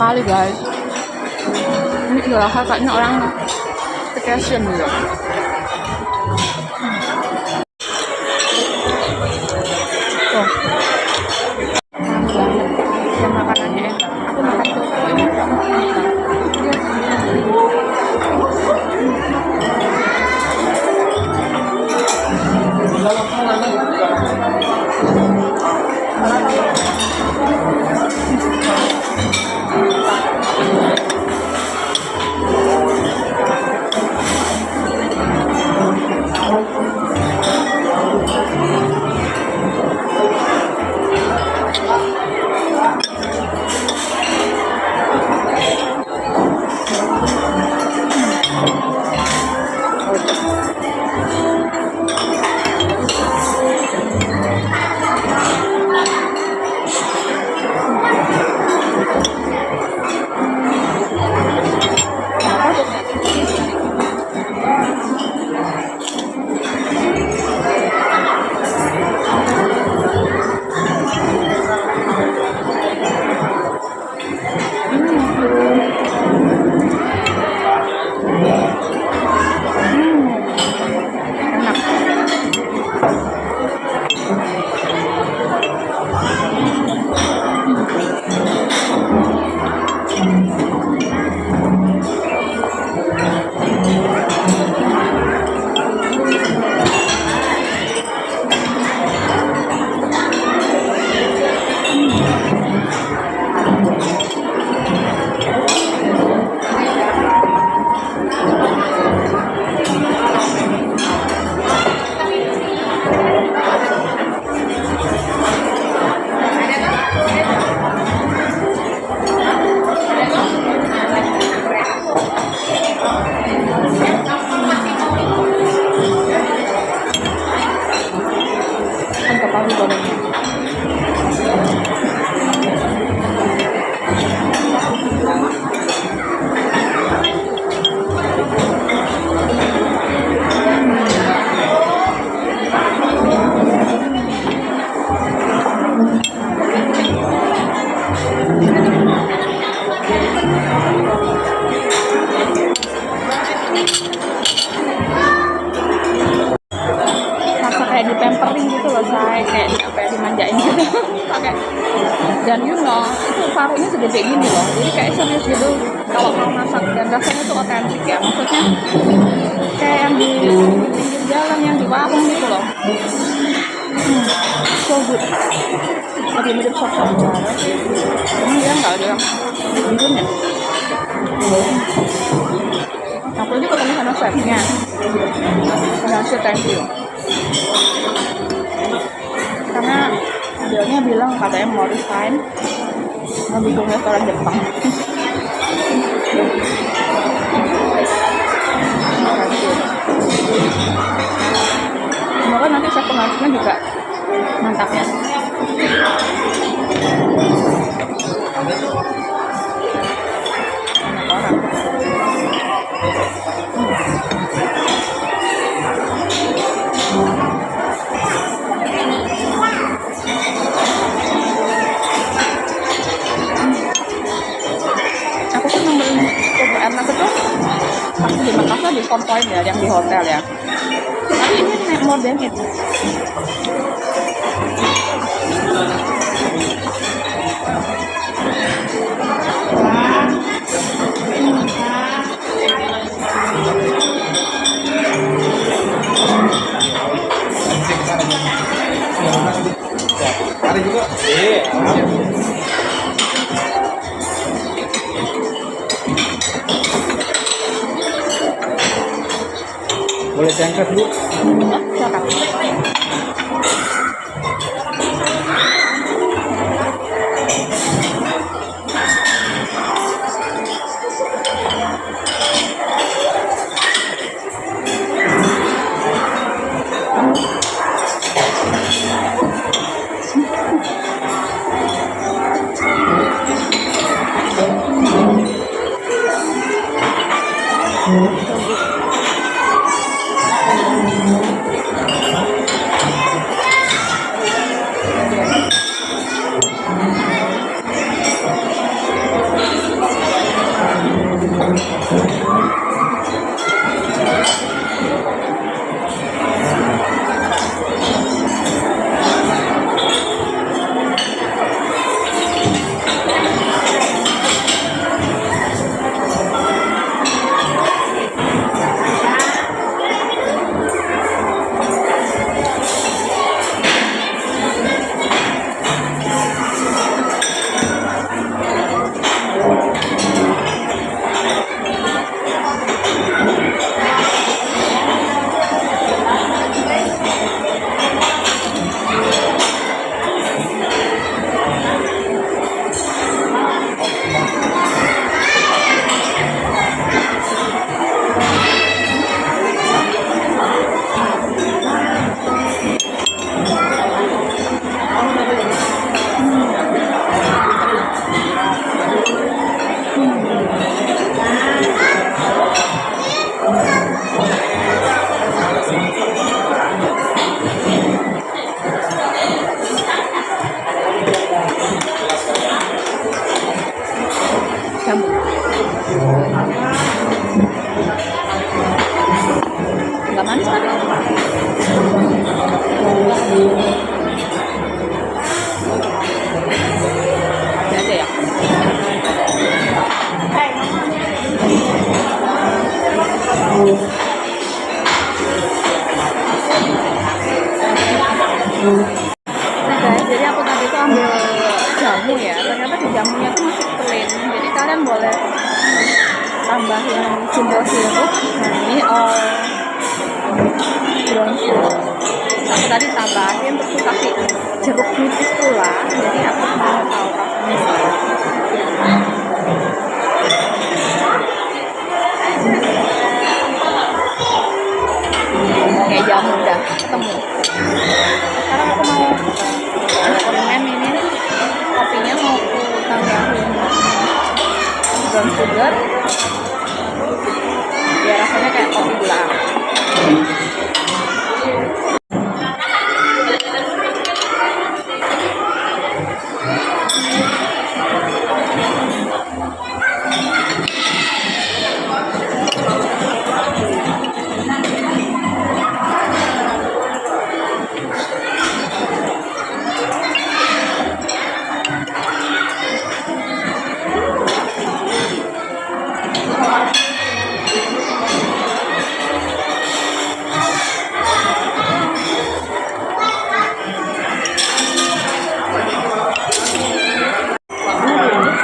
sekali guys. Ini udah kayaknya orang staycation gitu. Tuh, wangi banget. Yang makanannya enak. Aku makan coco ini sama enak. Kayak di pampering gitu loh, saya kayak apa ya, dimanjain gitu pakai. Dan you know itu parunya segede gini loh, jadi kayak serius gitu kalau mau masak. Dan rasanya tuh otentik ya, maksudnya kayak yang di pinggir jalan, yang di warung gitu loh. So good, lebih mirip sop-sop Jara sih. Emang dia nggak ada yang bihun ya? Aku aja ketemu sama chefnya, ngasih thank you. Karena beliaunya bilang katanya mau resign, mau bikin restoran Jepang. Semoga nanti chef penggantinya juga mantap ya. Banyak orang. Aku tuh ngambil coba enak itu waktu di Makassar di Point ya, yang di hotel ya. Tapi ini naik more than it. Ada juga. Boleh diangkat dulu? Silakan. Nah guys, jadi aku tadi tuh ambil jamu ya, ternyata di jamunya tuh masih plain, jadi kalian boleh tambahin simple sirup. Nah ini brown sugar, aku tadi tambahin terus aku kasih jeruk nipis pula, jadi aku mau tahu rasanya. Kayak jamu udah ketemu. Sekarang aku mau eksperimen ini, kopinya mau aku tambahin brown sugar biar rasanya kayak kopi gula aren.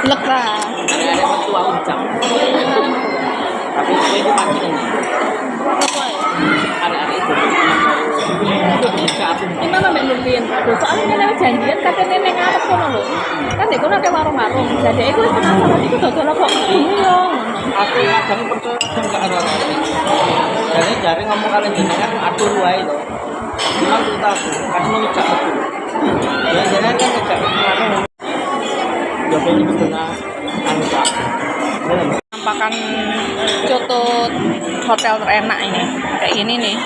Lega. Ada petua ucap. Tapi itu pagi ini. Ada itu. Bisa aku. Gimana Mbak Nurdin? Aduh, soalnya nenek janjian kate nenek ngarep kono lho. Kan dek kono ada warung-warung. Jadi aku wis penasaran iku dodol kok ini yo. Aku kadang percaya kadang gak ada. Jadi jari ngomong kalian jenengan atur wae to. Memang cerita aku, kasih ngejak aku. Ya jenengan kan ngejak kemarin. Jawabnya benar anu Pak. Nampakan coto hotel terenak ini. Kayak gini nih.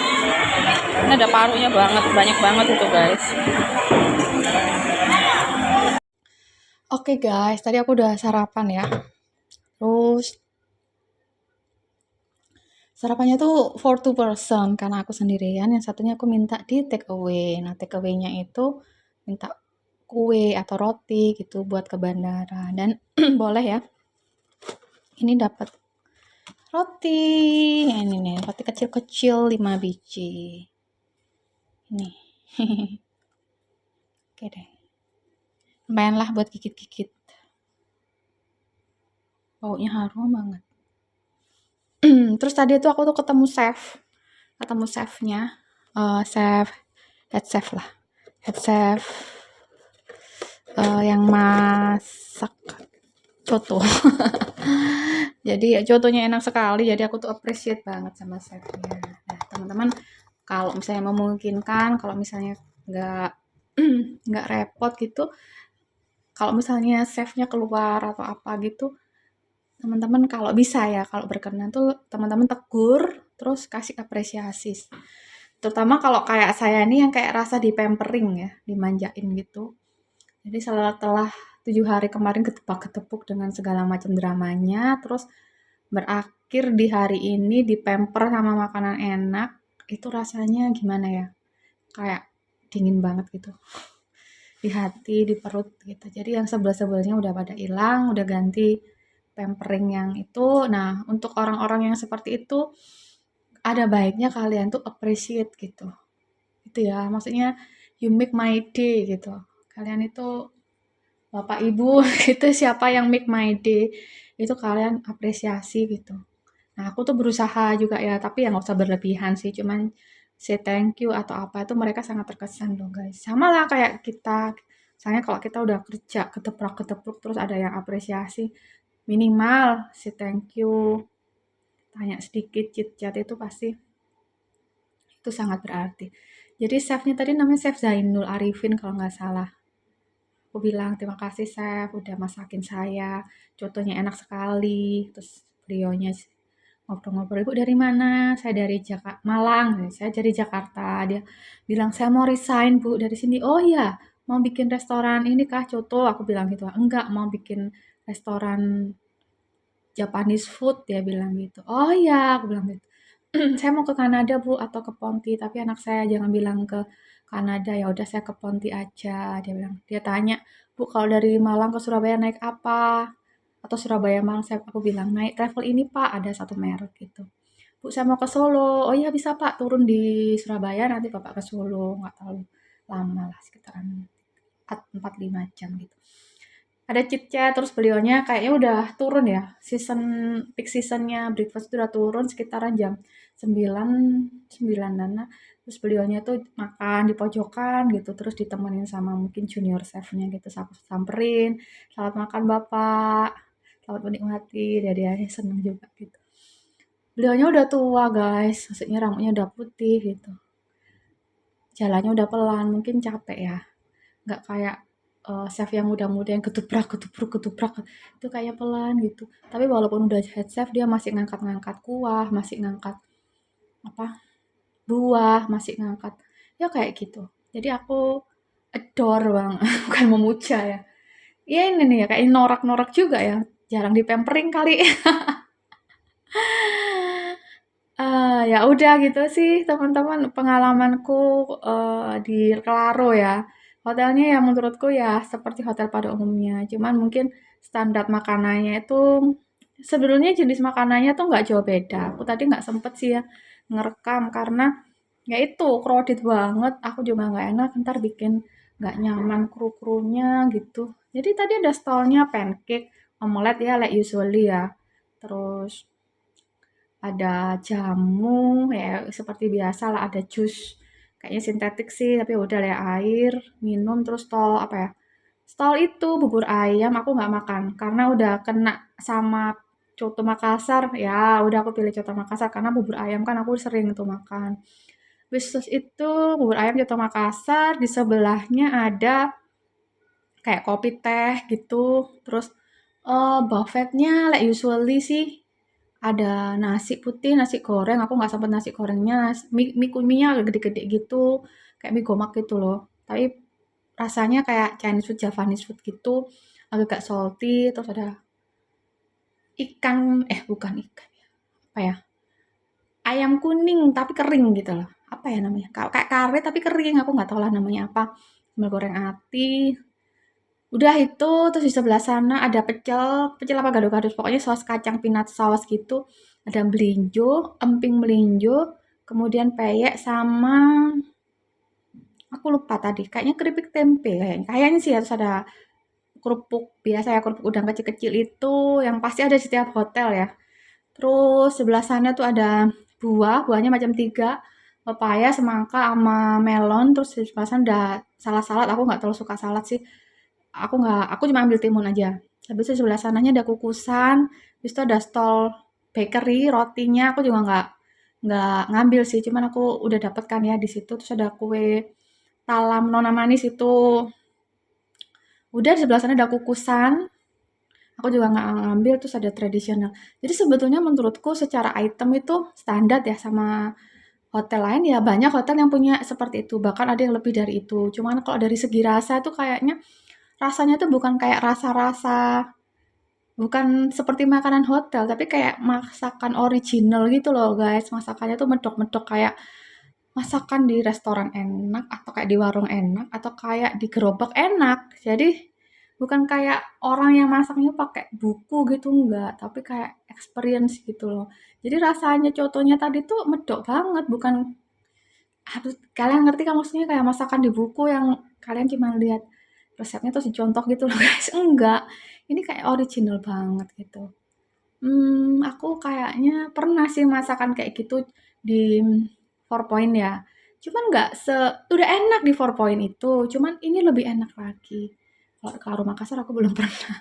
Ini ada parunya banget, banyak banget itu guys. Oke guys, tadi aku udah sarapan ya. Terus sarapannya tuh for two person karena aku sendirian. Yang satunya aku minta di take away. Nah take away-nya itu minta kue atau roti gitu buat ke bandara. Dan boleh ya. Ini dapat roti. Ini nih, roti kecil-kecil 5 biji. Ini. Oke deh. Lumayan lah buat gigit-gigit. Baunya harum banget. Terus tadi tuh aku tuh ketemu chefnya, head chef lah, head chef yang masak coto. Jadi cotonya enak sekali, jadi aku tuh appreciate banget sama chefnya. Nah teman-teman, kalau misalnya memungkinkan, kalau misalnya nggak nggak repot gitu, kalau misalnya chefnya keluar atau apa gitu, teman-teman kalau bisa ya, kalau berkenan tuh teman-teman tegur terus kasih apresiasi, terutama kalau kayak saya nih yang kayak rasa di pampering ya, dimanjain gitu. Jadi setelah 7 hari kemarin ketepuk-ketepuk dengan segala macam dramanya, terus berakhir di hari ini di pamper sama makanan enak, itu rasanya gimana ya, kayak dingin banget gitu di hati, di perut gitu. Jadi yang sebel-sebelnya udah pada hilang, udah ganti pampering yang itu. Nah, untuk orang-orang yang seperti itu, ada baiknya kalian tuh appreciate gitu. Itu ya, maksudnya you make my day gitu. Kalian itu bapak ibu gitu, siapa yang make my day, itu kalian apresiasi gitu. Nah, aku tuh berusaha juga ya, tapi ya nggak usah berlebihan sih, cuman say thank you atau apa itu mereka sangat terkesan loh guys. Sama lah kayak kita, misalnya kalau kita udah kerja keteprak-ketepuk terus ada yang apresiasi, minimal say thank you, tanya sedikit, chit chat itu pasti itu sangat berarti. Jadi chefnya tadi namanya Chef Zainul Arifin kalau nggak salah. Aku bilang terima kasih chef udah masakin saya, contohnya enak sekali. Terus beliaunya ngobrol-ngobrol, ibu dari mana? Saya dari Malang, saya dari Jakarta. Dia bilang saya mau resign bu dari sini. Oh iya, mau bikin restoran ini kah coto? Aku bilang gitu. Enggak, mau bikin restoran Japanese food, dia bilang gitu. Oh iya, aku bilang gitu. Saya mau ke Kanada bu atau ke Ponti, tapi anak saya jangan bilang ke Kanada, ya udah saya ke Ponti aja, dia bilang. Dia tanya, bu kalau dari Malang ke Surabaya naik apa? Atau Surabaya Malang, aku bilang naik travel ini pak, ada satu merek gitu. Bu saya mau ke Solo, oh iya bisa pak turun di Surabaya nanti bapak ke Solo, nggak tahu lama lah, sekitaran 4-5 jam gitu. Ada chit chat, terus beliaunya kayaknya udah turun ya, peak seasonnya breakfast itu udah turun sekitaran jam 9 9-an. Terus beliaunya tuh makan di pojokan gitu, terus ditemenin sama mungkin junior chefnya gitu, samperin, selamat makan bapak, selamat menikmati, dia seneng juga gitu. Beliaunya udah tua guys, maksudnya rambutnya udah putih gitu, jalannya udah pelan, mungkin capek ya, nggak kayak chef yang muda-muda yang ketuprak ketuprak ketuprak, itu kayak pelan gitu. Tapi walaupun udah head chef, dia masih ngangkat-ngangkat kuah, masih ngangkat apa buah, masih ngangkat ya kayak gitu. Jadi aku adore banget, bukan memuja ya. Ya ini nih ya, kayak norak-norak juga ya, jarang di pampering kali. Ya udah gitu sih teman-teman pengalamanku, di Claro ya. Hotelnya ya menurutku ya seperti hotel pada umumnya, cuman mungkin standar makanannya itu sebenarnya jenis makanannya tuh nggak jauh beda. Aku tadi nggak sempet sih ya ngerekam karena ya itu crowded banget, aku juga nggak enak ntar bikin nggak nyaman kru-krunya gitu. Jadi tadi ada stolnya pancake, omelet ya like usually ya. Terus ada jamu ya seperti biasa lah, ada jus kayaknya sintetik sih tapi ya udah lah, air minum. Terus stol apa ya, stol itu bubur ayam aku nggak makan karena udah kena sama coto Makassar, ya udah aku pilih coto Makassar karena bubur ayam kan aku sering tuh makan. Terus itu bubur ayam coto Makassar, di sebelahnya ada kayak kopi teh gitu. Terus buffetnya like usually sih ada nasi putih, nasi goreng, aku nggak sempet nasi gorengnya, mie-nya agak gede-gede gitu, kayak mie gomak gitu loh. Tapi rasanya kayak Chinese food, Javanese food gitu, agak salty, terus ada ikan, bukan ikan, apa ya, ayam kuning tapi kering gitu loh. Apa ya namanya? Kayak kare tapi kering, aku nggak tahu lah namanya apa. Sambal goreng ati. Udah itu, terus di sebelah sana ada pecel, pecel apa gado-gado, pokoknya saus kacang peanut sauce gitu. Ada melinjo, emping melinjo, kemudian peyek sama aku lupa tadi, kayaknya keripik tempe kayaknya. Kayaknya sih harus ada kerupuk biasa ya, kerupuk udang kecil-kecil itu yang pasti ada di setiap hotel ya. Terus sebelah sana tuh ada buahnya macam tiga, pepaya, semangka, sama melon. Terus di sebelah sana ada salad-salad, aku nggak terlalu suka salad sih. Aku cuma ambil timun aja. Habis itu sebelah sananya ada kukusan, habis itu ada stall bakery, rotinya aku juga nggak ngambil sih, cuman aku udah dapet kan ya di situ. Terus ada kue talam nona manis itu. Udah di sebelah sana ada kukusan, aku juga nggak ngambil. Terus ada tradisional. Jadi sebetulnya menurutku secara item itu standar ya sama hotel lain ya, banyak hotel yang punya seperti itu, bahkan ada yang lebih dari itu. Cuman kalau dari segi rasa tuh kayaknya rasanya tuh bukan kayak rasa-rasa, bukan seperti makanan hotel, tapi kayak masakan original gitu loh guys. Masakannya tuh medok-medok kayak masakan di restoran enak, atau kayak di warung enak, atau kayak di gerobak enak. Jadi bukan kayak orang yang masaknya pakai buku gitu enggak, tapi kayak experience gitu loh. Jadi rasanya contohnya tadi tuh medok banget, bukan harus kalian ngerti kan maksudnya kayak masakan di buku yang kalian cuma lihat resepnya terus dicontoh gitu loh guys. Enggak, ini kayak original banget gitu. Aku kayaknya pernah sih masakan kayak gitu di Four Point ya. Cuman nggak udah enak di Four Point itu, cuman ini lebih enak lagi. Kalau ke Karo Makassar aku belum pernah.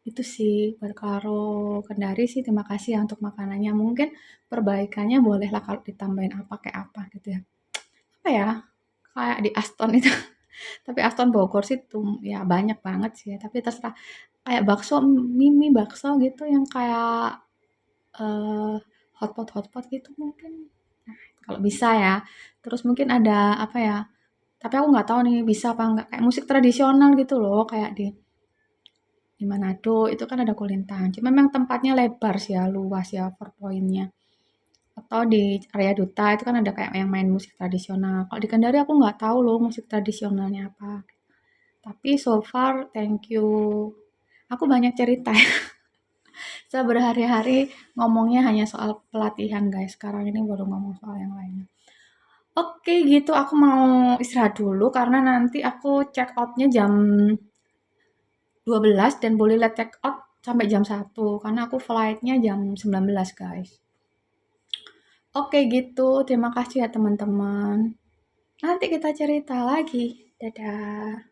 Itu sih buat Karo Kendari sih, terima kasih ya untuk makanannya. Mungkin perbaikannya bolehlah kalau ditambahin apa kayak apa gitu ya. Apa ya? Kayak di Aston itu. Tapi Aston Bogor sih tuh ya banyak banget sih ya. Tapi terserah, kayak bakso, mie bakso gitu yang kayak hotpot gitu mungkin. Nah, kalau bisa ya. Terus mungkin ada apa ya? Tapi aku nggak tahu nih bisa apa nggak, kayak musik tradisional gitu loh, kayak di Manado itu kan ada Kulintang. Cuma memang tempatnya lebar sih ya, luas ya Four Point-nya. Atau di area Duta itu kan ada kayak yang main musik tradisional. Kalau di Kendari aku nggak tahu loh musik tradisionalnya apa. Tapi so far thank you. Aku banyak cerita ya. Saya berhari-hari ngomongnya hanya soal pelatihan guys. Sekarang ini baru ngomong soal yang lainnya. Oke gitu, aku mau istirahat dulu karena nanti aku check outnya jam 12 dan boleh lihat check out sampai jam 1 karena aku flightnya jam 19 guys. Oke gitu, terima kasih ya teman-teman. Nanti kita cerita lagi. Dadah.